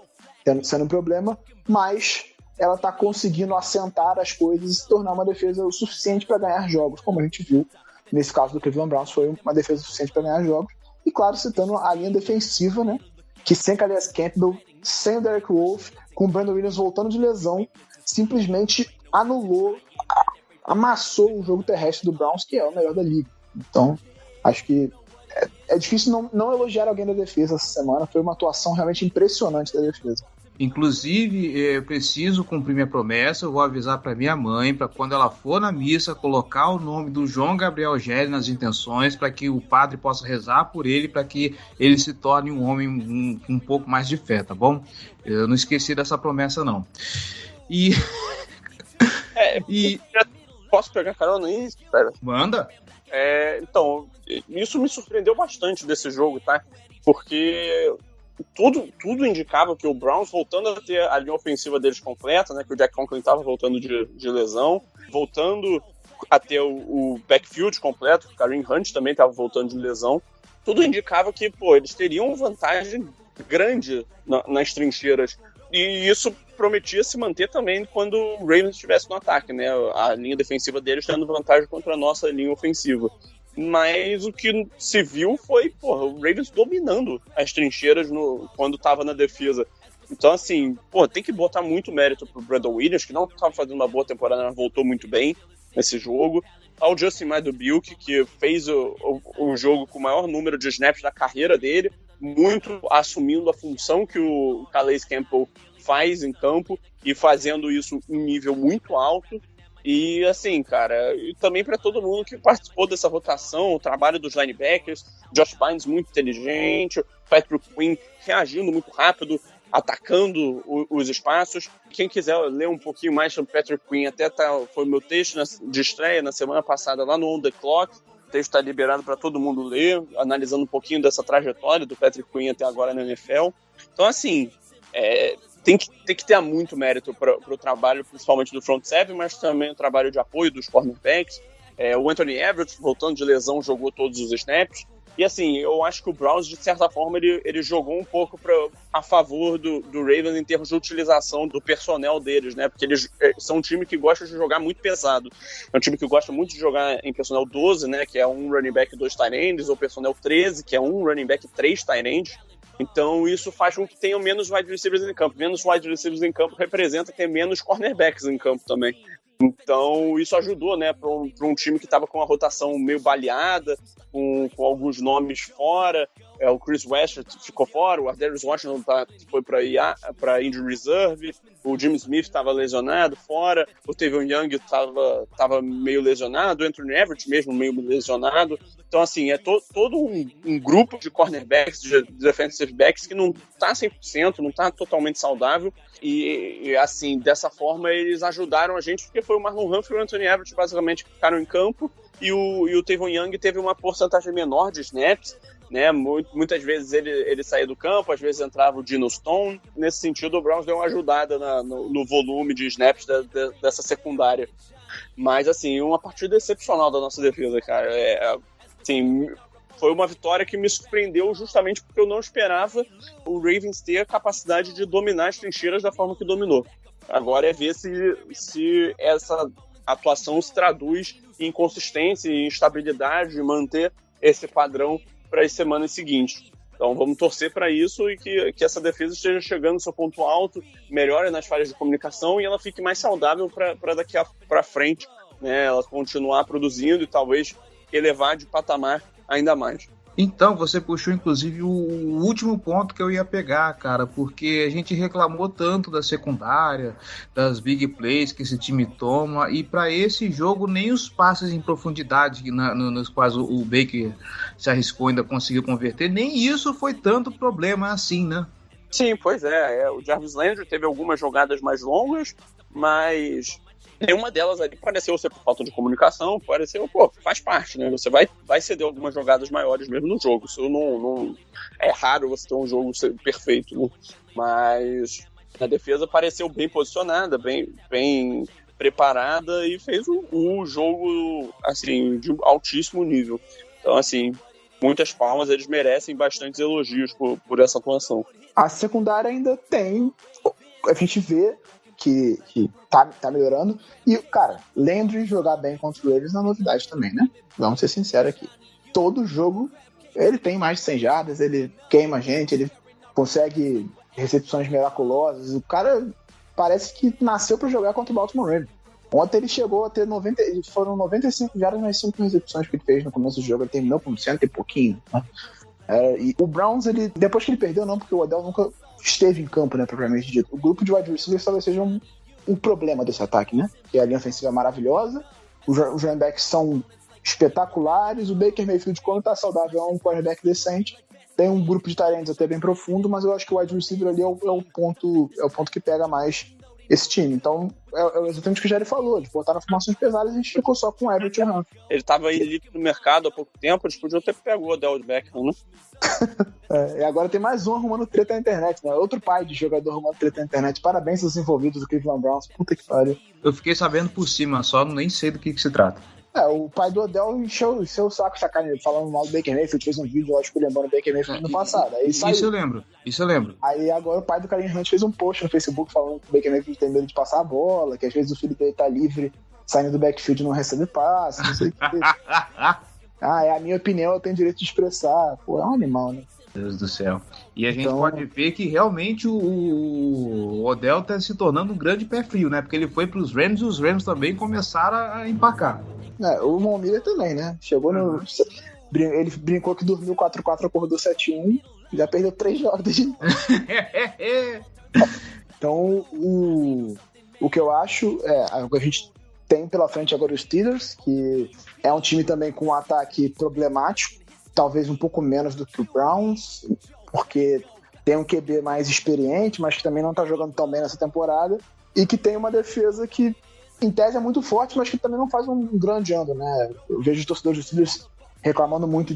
[SPEAKER 5] sendo um problema, mas ela está conseguindo assentar as coisas e se tornar uma defesa o suficiente para ganhar jogos, como a gente viu nesse caso do Cleveland Browns, foi uma defesa suficiente para ganhar jogos. E claro, citando a linha defensiva, né, que sem Calais Campbell, sem o Derek Wolfe, com o Brandon Williams voltando de lesão, simplesmente anulou, amassou o jogo terrestre do Browns, que é o melhor da liga. Então, acho que é difícil não elogiar alguém da defesa essa semana. Foi uma atuação realmente impressionante da defesa.
[SPEAKER 1] Inclusive, eu preciso cumprir minha promessa, eu vou avisar para minha mãe, para quando ela for na missa, colocar o nome do João Gabriel Gelli nas intenções, para que o padre possa rezar por ele, para que ele se torne um homem um pouco mais de fé, tá bom? Eu não esqueci dessa promessa, não. E...
[SPEAKER 6] Posso pegar carona nisso? Pera.
[SPEAKER 1] Manda.
[SPEAKER 6] Então, isso me surpreendeu bastante desse jogo, tá? Porque... Tudo indicava que o Browns, voltando a ter a linha ofensiva deles completa, né, que o Jack Conklin estava voltando de lesão, voltando a ter o backfield completo, o Kareem Hunt também estava voltando de lesão, tudo indicava que eles teriam vantagem grande nas trincheiras, e isso prometia se manter também quando o Ravens estivesse no ataque, né, a linha defensiva deles tendo vantagem contra a nossa linha ofensiva. Mas o que se viu foi, o Ravens dominando as trincheiras quando estava na defesa. Então, assim, tem que botar muito mérito pro Brandon Williams, que não estava fazendo uma boa temporada, mas voltou muito bem nesse jogo. Ao Justin Madubuike, que fez o jogo com o maior número de snaps da carreira dele, muito assumindo a função que o Calais Campbell faz em campo e fazendo isso em nível muito alto. E assim, cara, e também para todo mundo que participou dessa rotação, o trabalho dos linebackers, Josh Bynes muito inteligente, Patrick Quinn reagindo muito rápido, atacando os espaços. Quem quiser ler um pouquinho mais sobre Patrick Quinn, foi o meu texto de estreia na semana passada lá no On The Clock. O texto está liberado para todo mundo ler, analisando um pouquinho dessa trajetória do Patrick Quinn até agora na NFL. Então, assim, tem que ter muito mérito para o trabalho, principalmente do front seven, mas também o trabalho de apoio dos cornerbacks. O Anthony Everett, voltando de lesão, jogou todos os snaps. E assim, eu acho que o Browns, de certa forma, ele jogou um pouco a favor do Ravens em termos de utilização do personnel deles, né? Porque eles são um time que gosta de jogar muito pesado. É um time que gosta muito de jogar em personnel 12, né? Que é um running back e 2 tight ends, ou personnel 13, que é um running back e 3 tight ends. Então isso faz com que tenham menos wide receivers em campo. Menos wide receivers em campo representa ter menos cornerbacks em campo também. Então isso ajudou, né, para um time que estava com a rotação meio baleada, com alguns nomes fora. O Chris West ficou fora, o Ardarius Washington foi para injury reserve, o Jimmy Smith estava lesionado fora, o Tavon Young estava meio lesionado, o Anthony Everett mesmo meio lesionado. Então, assim, é todo um grupo de cornerbacks, de defensive backs que não está 100%, não está totalmente saudável. E, assim, dessa forma, eles ajudaram a gente, porque foi o Marlon Humphrey e o Anthony Everett basicamente que ficaram em campo, e o Tavon Young teve uma porcentagem menor de snaps, né? Muitas vezes ele saía do campo, às vezes entrava o Dino Stone. Nesse sentido, o Browns deu uma ajudada no volume de snaps dessa secundária. Mas, assim, uma partida excepcional da nossa defesa, cara. Assim, foi uma vitória que me surpreendeu justamente porque eu não esperava o Ravens ter a capacidade de dominar as trincheiras da forma que dominou. Agora é ver se essa atuação se traduz em consistência e instabilidade, de manter esse padrão para as semanas seguintes. Então vamos torcer para isso e que essa defesa esteja chegando no seu ponto alto, melhore nas falhas de comunicação e ela fique mais saudável para daqui para frente, né? Ela continuar produzindo e talvez elevar de patamar ainda mais.
[SPEAKER 1] Então, você puxou inclusive o último ponto que eu ia pegar, cara, porque a gente reclamou tanto da secundária, das big plays que esse time toma, e para esse jogo nem os passes em profundidade nos quais o Baker se arriscou ainda conseguiu converter, nem isso foi tanto problema assim, né?
[SPEAKER 6] Sim, pois é. O Jarvis Landry teve algumas jogadas mais longas, mas nenhuma delas ali pareceu ser por falta de comunicação, pareceu, faz parte, né? Você vai ceder algumas jogadas maiores mesmo no jogo. Isso não é raro você ter um jogo perfeito, né? Mas a defesa pareceu bem posicionada, bem preparada e fez um jogo, assim, de altíssimo nível. Então, assim, muitas palmas, eles merecem bastantes elogios por essa atuação.
[SPEAKER 5] A secundária ainda tem, a gente vê que tá melhorando. E, cara, Landry jogar bem contra o Ravens não é novidade também, né? Vamos ser sinceros aqui. Todo jogo, ele tem mais de 100 jardas, ele queima a gente, ele consegue recepções miraculosas. O cara parece que nasceu para jogar contra o Baltimore Ravens. Ontem ele chegou a ter foram 95 jardas nas 5 recepções que ele fez no começo do jogo. Ele terminou com 100 e pouquinho, né? E o Browns, depois que ele perdeu, não, porque o Odell nunca esteve em campo, né, propriamente dito. O grupo de wide receivers talvez seja um problema desse ataque, né? Que a linha ofensiva é maravilhosa, os running backs são espetaculares, o Baker Mayfield, quando tá saudável, é um quarterback decente. Tem um grupo de tight ends até bem profundo, mas eu acho que o wide receiver ali é o ponto que pega mais esse time. Então, é exatamente o que o Jerry falou, de botar na formações pesadas, a gente ficou só com o Everett e o Humphrey.
[SPEAKER 6] Ele estava aí livre no mercado há pouco tempo, eles podiam ter pego o Odell Beckham, né?
[SPEAKER 5] E agora tem mais um arrumando treta na internet, né? Outro pai de jogador arrumando treta na internet. Parabéns aos envolvidos do Cleveland Browns. Puta que pariu.
[SPEAKER 1] Eu fiquei sabendo por cima, só nem sei do que se trata.
[SPEAKER 5] O pai do Odell encheu o saco sacaneiro, falando mal do Baker Mayfield, fez um vídeo, acho que lembrando o Baker Mayfield no passado. Aí
[SPEAKER 1] isso eu lembro. Aí
[SPEAKER 5] agora o pai do Kareem Hunt fez um post no Facebook falando que o Baker Mayfield tem medo de passar a bola, que às vezes o filho dele tá livre, saindo do backfield e não recebe passe, não sei o que. É a minha opinião, eu tenho direito de expressar. Pô, é um animal, né?
[SPEAKER 1] Deus do céu. E a gente pode ver que realmente o Odell tá se tornando um grande pé frio, né? Porque ele foi pros Rams e os Rams também começaram a empacar.
[SPEAKER 5] O Von Miller também, né? Chegou no... Ele brincou que dormiu 4-4, acordou 7-1, já perdeu 3 jogos. Então, o que eu acho a gente tem pela frente agora os Steelers, que é um time também com um ataque problemático, talvez um pouco menos do que o Browns, porque tem um QB mais experiente, mas que também não tá jogando tão bem nessa temporada, e que tem uma defesa que em tese é muito forte, mas que também não faz um grande ano, né? Eu vejo os torcedores dos Steelers reclamando muito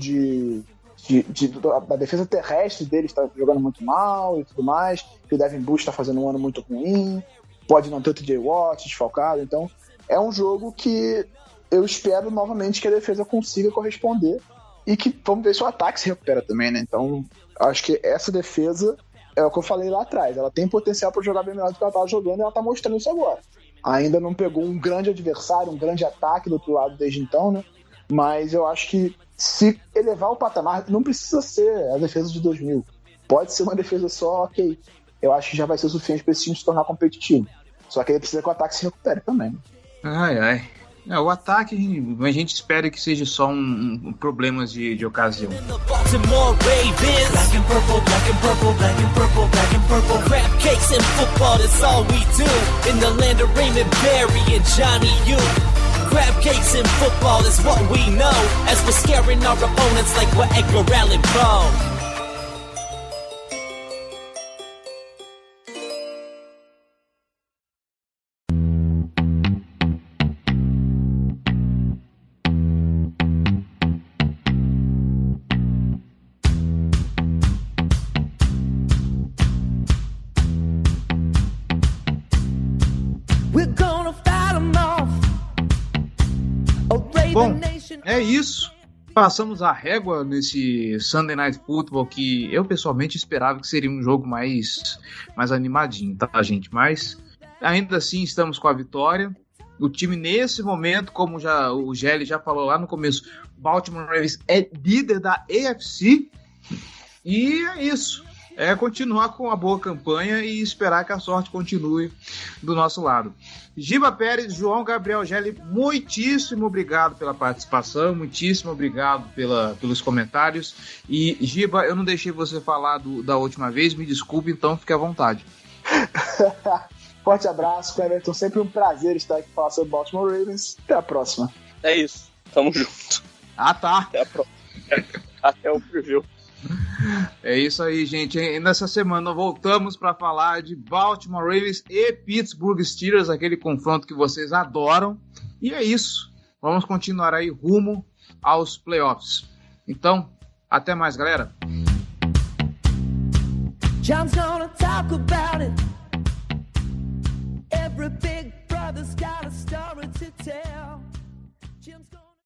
[SPEAKER 5] da defesa terrestre deles, tá jogando muito mal e tudo mais, que o Devin Bush tá fazendo um ano muito ruim, pode não ter o TJ Watt desfalcado, então é um jogo que eu espero novamente que a defesa consiga corresponder, e que vamos ver se o ataque se recupera também, né? Então, acho que essa defesa é o que eu falei lá atrás. Ela tem potencial para jogar bem melhor do que ela estava jogando e ela está mostrando isso agora. Ainda não pegou um grande adversário, um grande ataque do outro lado desde então, né? Mas eu acho que se elevar o patamar, não precisa ser a defesa de 2000. Pode ser uma defesa só, ok. Eu acho que já vai ser o suficiente para esse time se tornar competitivo. Só que ele precisa que o ataque se recupere também.
[SPEAKER 1] Ai. O ataque, a gente espera que seja só um problemas de ocasião.
[SPEAKER 7] Baltimore Ravens. Black and purple, black and purple, black and purple, black and purple. Crab cakes and football, that's all we do. In the land of Raymond Berry and Johnny U. Crab cakes and football is what we know. As we're scaring our opponents like we're Edgar Allan Poe.
[SPEAKER 1] Bom, é isso. Passamos a régua nesse Sunday Night Football que eu pessoalmente esperava que seria um jogo mais animadinho, tá, gente? Mas ainda assim estamos com a vitória. O time nesse momento, como o Gelli já falou lá no começo, Baltimore Ravens é líder da AFC. E é isso. É continuar com a boa campanha e esperar que a sorte continue do nosso lado. Giba Pérez, João Gabriel Gelli, muitíssimo obrigado pela participação, muitíssimo obrigado pelos comentários. E Giba, eu não deixei você falar da última vez, me desculpe, então fique à vontade.
[SPEAKER 5] Forte abraço, Cleverton, sempre um prazer estar aqui falar sobre Baltimore Ravens. Até a próxima.
[SPEAKER 6] É isso, tamo junto.
[SPEAKER 1] Ah, tá.
[SPEAKER 6] Até a próxima. Até o preview.
[SPEAKER 1] É isso aí, gente. E nessa semana voltamos para falar de Baltimore Ravens e Pittsburgh Steelers, aquele confronto que vocês adoram. E é isso. Vamos continuar aí rumo aos playoffs. Então, até mais, galera.
[SPEAKER 7] John's gonna talk about it. Every big brother's got a story to tell.